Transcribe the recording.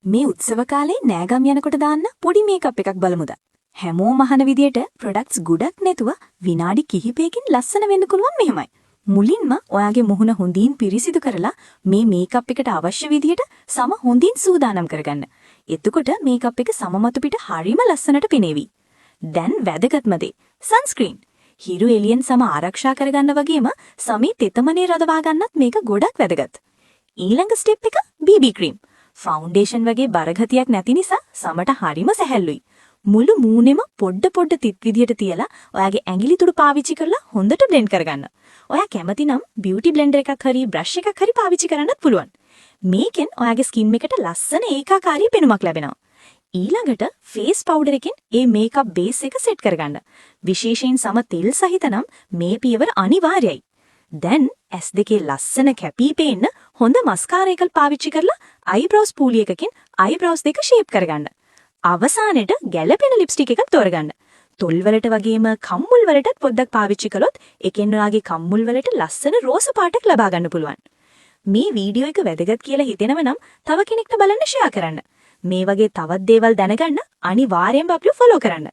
මේ උත්සව කාලේ නෑගම් යනකොට දාන්න පොඩි මේකප් එකක් බලමුද. හැමෝම අහන විදියට ප්‍රොඩක්ට්ස් ගොඩක් නැතුව විනාඩි කිහිපයකින් ලස්සන වෙන්න පුළුවන් මෙහෙමයි. මුලින්ම ඔයාගේ මුහුණ හොඳින් පිරිසිදු කරලා මේ මේකප් එකට අවශ්‍ය විදියට සම හොඳින් සූදානම් කරගන්න. එතකොට මේකප් එක සම මතු පිට හරිම ලස්සනට පෙනේවි. දැන් වැදගත්ම දේ සන්ස්ක්‍රීන්. හිරු එළියෙන් සම ආරක්ෂා කරගන්න වගේම සමේ තෙතමනේ රඳවා ගන්නත් මේක ගොඩක් වැදගත්. ඊළඟ ස්ටෙප් එක BB ක්‍රීම්. ෆවුන්ඩේෂන් වගේ බරගතියක් නැති නිසා සමට හරිම සැහැල්ලුයි. මුළු මූණෙම පොඩ තිත් විදියට තියලා ඔයාගේ ඇඟිලි තුඩු පාවිච්චි කරලා හොඳට බ්ලෙන්ඩ් කරගන්න. ඔයා කැමති නම් බියුටි බ්ලෙන්ඩර් එකක් හරි බ්‍රෂ් එකක් හරි පාවිච්චි කරන්නත් පුළුවන්. මේකෙන් ඔයාගේ ස්කින් එකට ලස්සන ඒකාකාරී පෙනුමක් ලැබෙනවා. ඊළඟට ෆේස් පවුඩර් එකෙන් මේ මේකප් බේස් එක සෙට් කරගන්න. විශේෂයෙන් සම තෙල් සහිත නම් මේ පියවර අනිවාර්යයි. දැන් S2 ලස්සන කැපී පේන්න හොඳ මස්කාරා එකක් පාවිච්චි කරලා අයිබ්‍රෝස් පූලි එකකින් අයිබ්‍රෝස් දෙක ෂේප් කරගන්න. අවසානයේට ගැළපෙන ලිප්ස්ටික් එකක් තෝරගන්න. තොල් වලට වගේම කම්මුල් වලටත් පොඩ්ඩක් පාවිච්චි කළොත් එකෙන් ඔයාගේ කම්මුල් වලට ලස්සන රෝස පාටක් ලබා ගන්න පුළුවන්. මේ වීඩියෝ එක වැදගත් කියලා හිතෙනව නම් තව කෙනෙක්ට බලන්න ෂෙයා කරන්න. මේ වගේ තවත් දේවල් දැනගන්න අනිවාර්යෙන්ම අපිව ෆලෝ කරන්න.